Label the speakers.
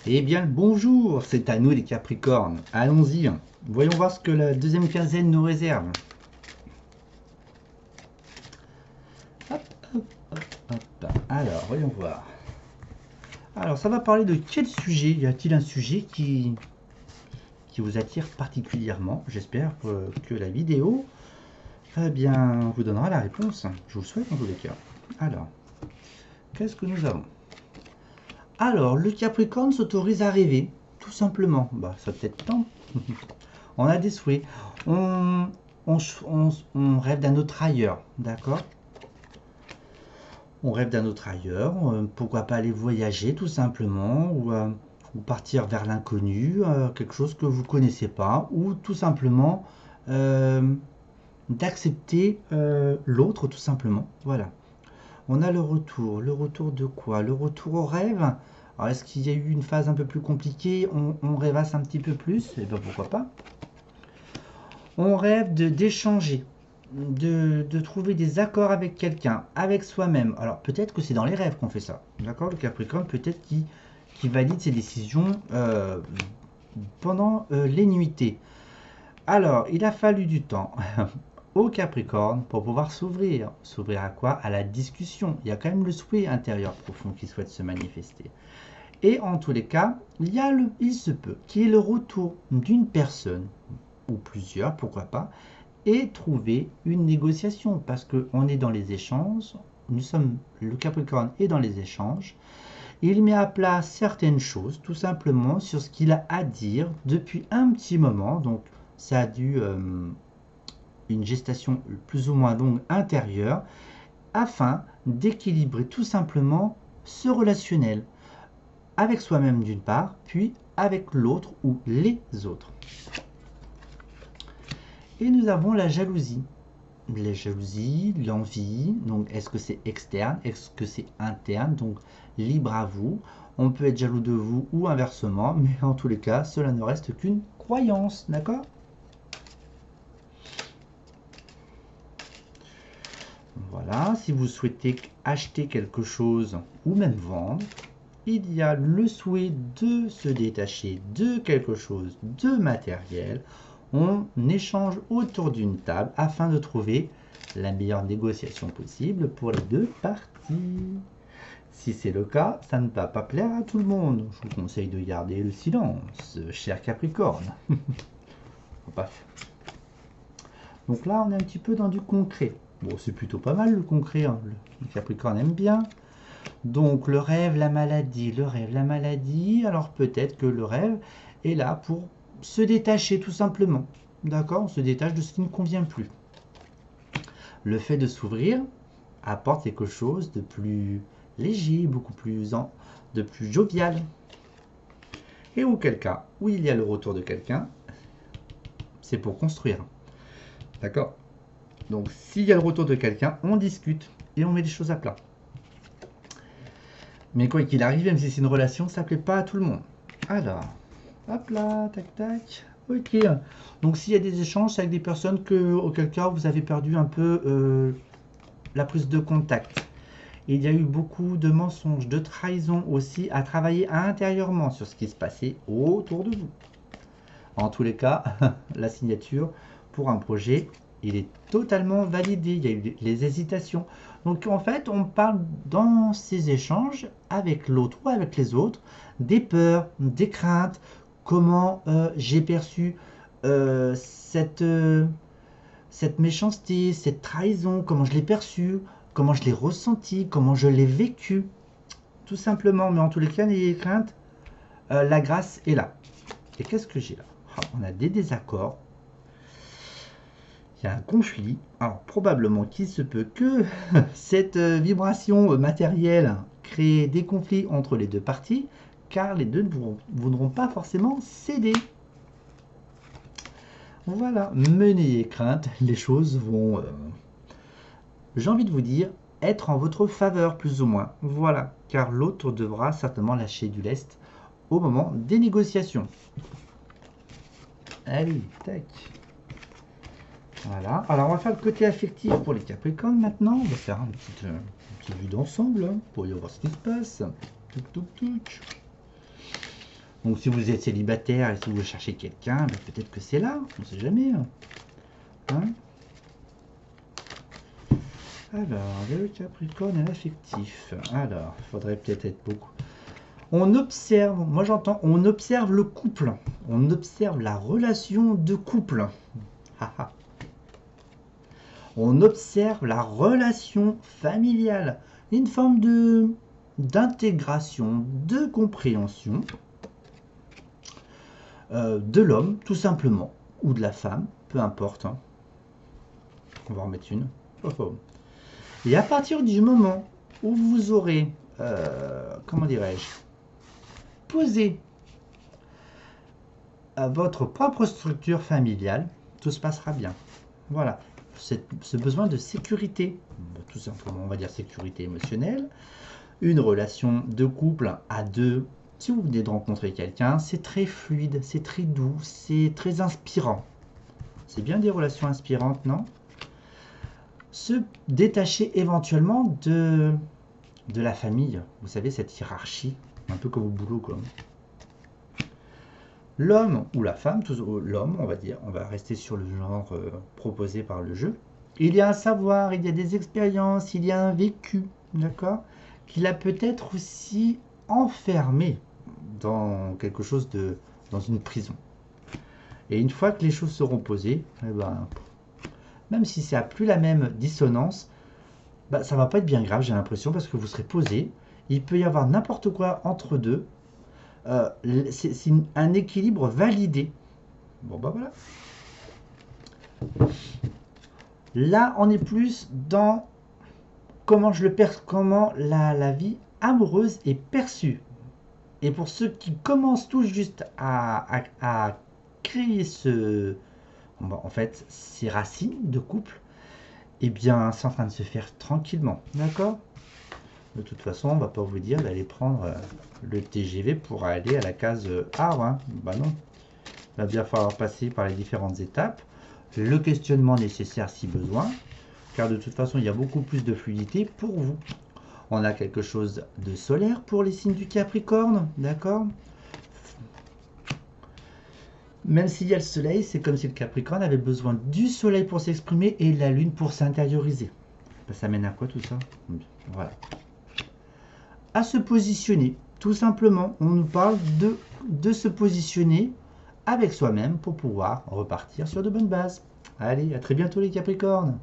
Speaker 1: Eh bien, le bonjour, c'est à nous les Capricornes. Allons-y. Voyons voir ce que la deuxième quinzaine nous réserve. Hop, hop, hop, hop. Alors, voyons voir. Alors, ça va parler de quel sujet? Y a-t-il un sujet qui vous attire particulièrement? J'espère que la vidéo, eh bien, vous donnera la réponse. Je vous le souhaite en tous les cas. Alors, qu'est-ce que nous avons? Alors, le Capricorne s'autorise à rêver, tout simplement. Bah, ça peut-être temps. On a des souhaits. On, on rêve d'un autre ailleurs, d'accord? On rêve d'un autre ailleurs. Pourquoi pas aller voyager, tout simplement, ou partir vers l'inconnu, quelque chose que vous ne connaissez pas, ou tout simplement d'accepter l'autre, tout simplement. Voilà. On a le retour. Le retour de quoi? Le retour au rêve. Alors, est-ce qu'il y a eu une phase un peu plus compliquée? On rêvasse un petit peu plus? Et bien, pourquoi pas? On rêve d'échanger, de trouver des accords avec quelqu'un, avec soi-même. Alors, peut-être que c'est dans les rêves qu'on fait ça. D'accord? Le Capricorne, peut-être qu'il valide ses décisions pendant les nuitées. Alors, il a fallu du temps au Capricorne pour pouvoir s'ouvrir. S'ouvrir à quoi? À la discussion. Il y a quand même le souhait intérieur profond qui souhaite se manifester. Et en tous les cas, il se peut qu'il y ait le retour d'une personne, ou plusieurs, pourquoi pas, et trouver une négociation, parce qu'on est dans les échanges, le Capricorne est dans les échanges, il met à plat certaines choses, tout simplement sur ce qu'il a à dire depuis un petit moment, donc ça a dû une gestation plus ou moins longue intérieure, afin d'équilibrer tout simplement ce relationnel avec soi-même d'une part, puis avec l'autre ou les autres. Et nous avons la jalousie. La jalousie, l'envie, donc est-ce que c'est externe, est-ce que c'est interne, donc libre à vous. On peut être jaloux de vous ou inversement, mais en tous les cas, cela ne reste qu'une croyance, d'accord? Voilà, si vous souhaitez acheter quelque chose ou même vendre, il y a le souhait de se détacher de quelque chose de matériel. On échange autour d'une table afin de trouver la meilleure négociation possible pour les deux parties. Si c'est le cas, ça ne va pas plaire à tout le monde. Je vous conseille de garder le silence, cher Capricorne. Bref. Donc là, on est un petit peu dans du concret. Bon, c'est plutôt pas mal le concret, hein. Le Capricorne aime bien. Donc le rêve, la maladie, le rêve, la maladie. Alors peut-être que le rêve est là pour se détacher tout simplement. D'accord? On se détache de ce qui ne convient plus. Le fait de s'ouvrir apporte quelque chose de plus léger, de plus jovial. Et auquel cas, où il y a le retour de quelqu'un, c'est pour construire. D'accord? Donc s'il y a le retour de quelqu'un, on discute et on met les choses à plat. Mais quoi qu'il arrive, même si c'est une relation, ça ne plaît pas à tout le monde. Alors, hop là, tac tac. Ok. Donc s'il y a des échanges, c'est avec des personnes auquel cas vous avez perdu un peu la prise de contact. Il y a eu beaucoup de mensonges, de trahison aussi à travailler intérieurement sur ce qui se passait autour de vous. En tous les cas, la signature pour un projet, il est totalement validé. Il y a eu les hésitations. Donc en fait, on parle dans ces échanges avec l'autre ou avec les autres des peurs, des craintes, comment j'ai perçu cette méchanceté, cette trahison, comment je l'ai perçue, comment je l'ai ressenti, comment je l'ai vécu, tout simplement. Mais en tous les cas, n'ayez crainte, la grâce est là. Et qu'est-ce que j'ai là? On a des désaccords, il y a un conflit. Alors probablement qu'il se peut que cette vibration matérielle crée des conflits entre les deux parties, car les deux ne voudront pas forcément céder. Voilà, mais n'ayez crainte, les choses vont, j'ai envie de vous dire, être en votre faveur plus ou moins. Voilà, car l'autre devra certainement lâcher du lest au moment des négociations. Allez, tac. Voilà, alors on va faire le côté affectif pour les Capricornes maintenant. On va faire une petite vue d'ensemble hein, pour y voir ce qui se passe. Touc, touc, touc. Donc si vous êtes célibataire et si vous cherchez quelqu'un, ben, peut-être que c'est là, on ne sait jamais. Hein. Alors, le Capricorne et l'affectif. Alors, il faudrait peut-être être beaucoup. On observe, moi j'entends, on observe le couple. On observe la relation de couple. On observe la relation familiale. Une forme d'intégration, de compréhension de l'homme, tout simplement, ou de la femme, peu importe. Hein. On va en mettre une. Oh, oh. Et à partir du moment où vous aurez, comment dirais-je, posé à votre propre structure familiale, tout se passera bien. Voilà, ce besoin de sécurité, tout simplement, on va dire sécurité émotionnelle, une relation de couple à deux, si vous venez de rencontrer quelqu'un, c'est très fluide, c'est très doux, c'est très inspirant. C'est bien des relations inspirantes, non? Se détacher éventuellement de la famille, vous savez, cette hiérarchie, un peu comme au boulot, quoi. L'homme ou la femme, l'homme, on va dire, on va rester sur le genre proposé par le jeu. Il y a un savoir, il y a des expériences, il y a un vécu, d'accord, qu'il a peut-être aussi enfermé dans quelque chose dans une prison. Et une fois que les choses seront posées, eh ben, même si ça n'a plus la même dissonance, bah, ça va pas être bien grave, j'ai l'impression, parce que vous serez posé. Il peut y avoir n'importe quoi entre deux. C'est un équilibre validé. Bon, bah voilà. Là, on est plus dans comment la vie amoureuse est perçue. Et pour ceux qui commencent tout juste à créer en fait, ces racines de couple, eh bien, c'est en train de se faire tranquillement. D'accord? De toute façon, on va pas vous dire d'aller prendre le TGV pour aller à la case A. Hein. Bah non. Il va bien falloir passer par les différentes étapes. Le questionnement nécessaire si besoin. Car de toute façon, il y a beaucoup plus de fluidité pour vous. On a quelque chose de solaire pour les signes du Capricorne. D'accord? Même s'il y a le soleil, c'est comme si le Capricorne avait besoin du soleil pour s'exprimer et la lune pour s'intérioriser. Ça mène à quoi tout ça? Voilà. À se positionner, tout simplement. On nous parle de se positionner avec soi-même pour pouvoir repartir sur de bonnes bases. Allez, à très bientôt les Capricornes!